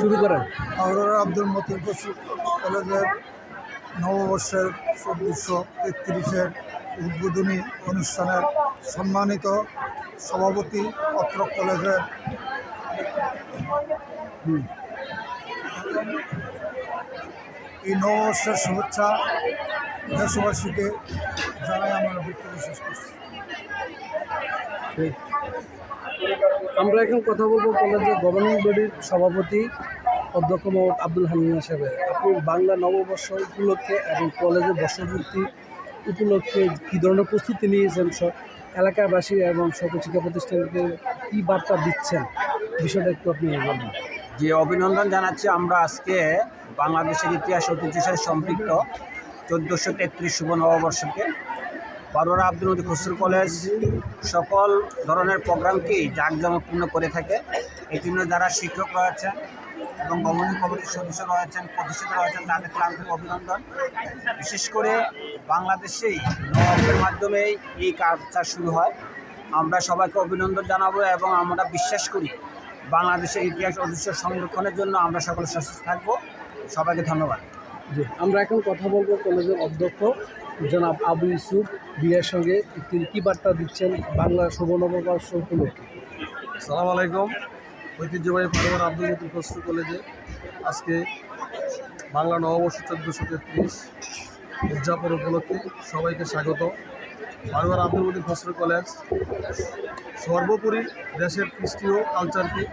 শুরু করেন। আওরার আব্দুল মতিন কলেজের নববর্ষের 1433-এর উদ্বোধনী অনুষ্ঠানের সম্মানিত সভাপতি অত্র কলেজের এই নববর্ষের শুভেচ্ছা দেশবাসীকে জানাই আমার বক্তব্য শেষ করছি। আমরা এখন কথা বলবো কলেজের গভর্নিং বডির সভাপতি অধ্যক্ষ মোহাম্মদ আব্দুল হান্নান সাহেবের। আপনি বাংলা নববর্ষ উপলক্ষে এবং কলেজের বর্ষপূর্তি উপলক্ষে কী ধরনের প্রস্তুতি নিয়েছেন, এলাকাবাসী এবং সকল শিক্ষা প্রতিষ্ঠানকে কী বার্তা দিচ্ছেন, বিষয়টা একটু আপনি বলুন। যে অভিনন্দন জানাচ্ছি আমরা আজকে বাংলাদেশের ইতিহাস ঐতিহ্যের সাথে সম্পৃক্ত 1433 শুভ নববর্ষকে বারোয়ারা আব্দুল মতিন খসরু কলেজ সকল ধরনের প্রোগ্রামকেই জাঁকজমকপূর্ণ করে থাকে। এই জন্য যারা শিক্ষক রয়েছেন এবং গভর্নিং কমিটির সদস্য রয়েছেন, প্রতিষ্ঠাতা রয়েছেন, তাদেরকে আন্তরিক অভিনন্দন। বিশেষ করে বাংলাদেশেই নবাবের মাধ্যমেই এই কাজটা শুরু হয়। আমরা সবাইকে অভিনন্দন জানাবো এবং আমরা বিশ্বাস করি বাংলাদেশের ইতিহাস ঐতিহ্য সংরক্ষণের জন্য আমরা সকলে সচেষ্ট থাকবো। সবাইকে ধন্যবাদ। জি, আমরা এখন কথা বলবো কলেজের অধ্যক্ষ জনাব আবু ইউসুফ বিয়ের সঙ্গে। তিনি কী বার্তা দিচ্ছেন বাংলা শুভ নববর্ষ উপলক্ষে? আসসালামু আলাইকুম। ঐতিহ্যবাহী বারোয়ারা আব্দুল মতিন খসরু কলেজে আজকে বাংলা নববর্ষ 1433 উদযাপন উপলক্ষে সবাইকে স্বাগত। বারোয়ারা আব্দুল মতিন খসরু কলেজ সর্বোপরি দেশের কৃষ্টি ও কালচারকে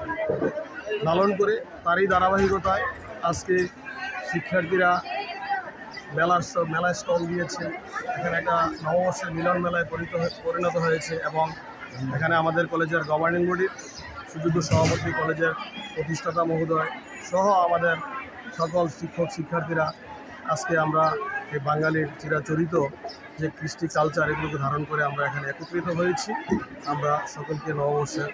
লালন করে তারই ধারাবাহিকতায় আজকে শিক্ষার্থীরা মেলায় স্টল দিয়েছে। এখানে একটা নববর্ষের মিলন মেলায় পরিণত হয়েছে এবং এখানে আমাদের কলেজের গভর্নিং বডির সুযোগ্য সভাপতি, কলেজের প্রতিষ্ঠাতা মহোদয় সহ আমাদের সকল শিক্ষক শিক্ষার্থীরা আজকে আমরা এই বাঙালির চিরাচরিত যে কৃষ্টি কালচার এগুলোকে ধারণ করে আমরা এখানে একত্রিত হয়েছি। আমরা সকলকে নববর্ষের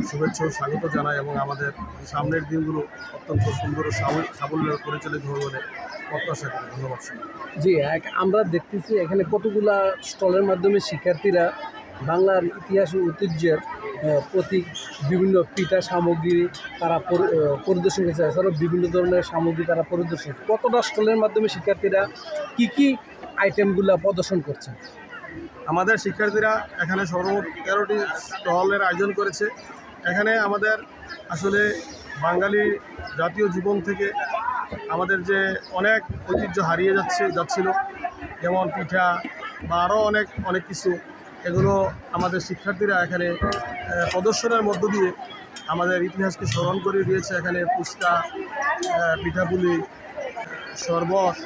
শুভেচ্ছা ও স্বাগত জানাই এবং আমাদের সামনের দিনগুলো অত্যন্ত সুন্দর ও সাবল্য পরিচালিত হবে বলে প্রত্যাশা করি। ধন্যবাদ। জি, আমরা দেখতেছি এখানে কতগুলা স্টলের মাধ্যমে শিক্ষার্থীরা বাংলার ইতিহাস ও ঐতিহ্যের প্রতীক বিভিন্ন পিঠা সামগ্রী তারা পরিদর্শন করেছে। এছাড়াও বিভিন্ন ধরনের সামগ্রী তারা পরিদর্শন, কতটা স্টলের মাধ্যমে শিক্ষার্থীরা কী আইটেমগুলো প্রদর্শন করছে? আমাদের শিক্ষার্থীরা এখানে সর্বমোট 13টি স্টলের আয়োজন করেছে। এখানে আমাদের আসলে বাঙালি জাতীয় জীবন থেকে আমাদের যে অনেক ঐতিহ্য হারিয়ে যাচ্ছিল, যেমন পিঠা বা আরও অনেক কিছু, এগুলো আমাদের শিক্ষার্থীরা এখানে প্রদর্শনের মধ্য দিয়ে আমাদের ইতিহাসকে স্মরণ করিয়ে দিয়েছে। এখানে ফুচকা, পিঠাপুলি, শরবত,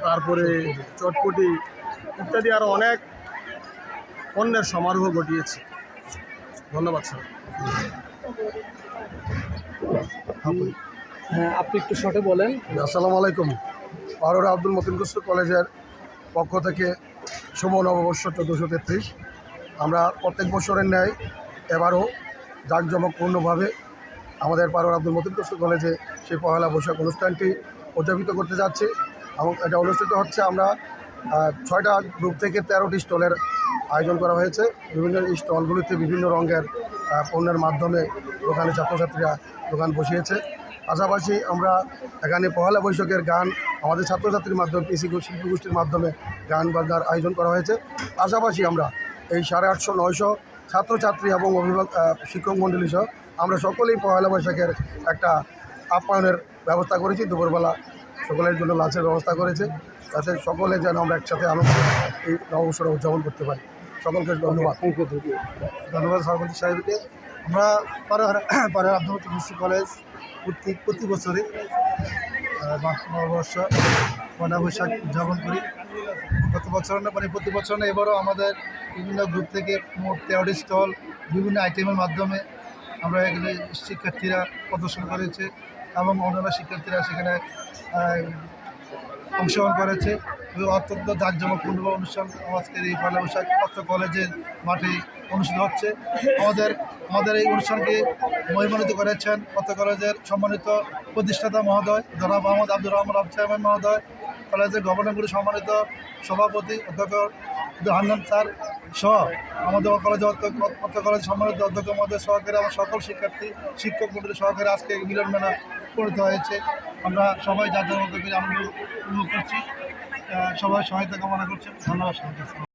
তারপরে চটপটি ইত্যাদি আরও অনেক পণ্যের সমারোহ ঘটিয়েছে। ধন্যবাদ স্যার। হ্যাঁ, আপনি একটু শর্টে বলেন। আসসালামু আলাইকুম। বারোয়ারা আব্দুল মতিন খসরু কলেজের পক্ষ থেকে শুভ নববর্ষ 1433 আমরা প্রত্যেক বছরের ন্যায় এবারও জাঁকজমকপূর্ণভাবে আমাদের বারোয়ারা আব্দুল মতিন খসরু কলেজে সেই পহেলা বৈশাখ অনুষ্ঠানটি উদযাপিত করতে যাচ্ছি এবং এটা অনুষ্ঠিত হচ্ছে। আমরা 6টা গ্রুপ থেকে 13টি স্টলের আয়োজন করা হয়েছে। বিভিন্ন স্টলগুলিতে বিভিন্ন রঙের পণ্যের মাধ্যমে দোকানে ছাত্রছাত্রীরা দোকান বসিয়েছে। পাশাপাশি আমরা এখানে পহেলা বৈশাখের গান আমাদের ছাত্রছাত্রীর মাধ্যমে শিল্পগোষ্ঠীর মাধ্যমে গান বাজনার আয়োজন করা হয়েছে। পাশাপাশি আমরা এই 850-900 ছাত্রছাত্রী এবং শিক্ষক মণ্ডলী সহ আমরা সকলেই পহেলা বৈশাখের একটা আপ্যায়নের ব্যবস্থা করেছি। দুপুরবেলা সকলের জন্য লাঞ্চের ব্যবস্থা করেছে, যাতে সকলে যেন আমরা একসাথে আনন্দ এই নববর্ষটা উদযাপন করতে পারি। সকলকে ধন্যবাদ। ধন্যবাদ সভাপতি সাহেবকে। আমরা বারোয়ারা আব্দুল মতিন খসরু কলেজ প্রতি বছরে নববর্ষ পয়লা বৈশাখ উদযাপন করি। গত বছর না প্রতি বছর না, এবারও আমাদের বিভিন্ন গ্রুপ থেকে মোট 13টি স্টল বিভিন্ন আইটেমের মাধ্যমে আমরা এখানে শিক্ষার্থীরা প্রদর্শন করেছে এবং অন্যান্য শিক্ষার্থীরা সেখানে অংশগ্রহণ করেছে। অত্যন্ত জাঁকজমকপূর্ণ অনুষ্ঠান আজকের এই পয়লা বৈশাখ অত্র কলেজের মাঠে অনুষ্ঠিত হচ্ছে। আমাদের এই অনুষ্ঠানকে মহিমান্বিত করেছেন অত্র কলেজের সম্মানিত প্রতিষ্ঠাতা মহোদয় জনাব মোহাম্মদ আব্দুর রহমান চেয়ারম্যান মহোদয়, কলেজের গভর্নিং বডির সম্মানিত সভাপতি অধ্যক্ষ হান্নান স্যার সহ আমাদের অত্র কলেজ সম্মানিত অধ্যক্ষ মহোদয় সহকারে আমার সকল শিক্ষক মন্ডলী সহকারে আজকে মিলন মেলা করে দেওয়া হয়েছে। আমরা সবাই যার যার মতো করে আনন্দ উপভোগ করছি। সবাই সহায়তা কামনা করছেন। ধন্যবাদ সবাইকে।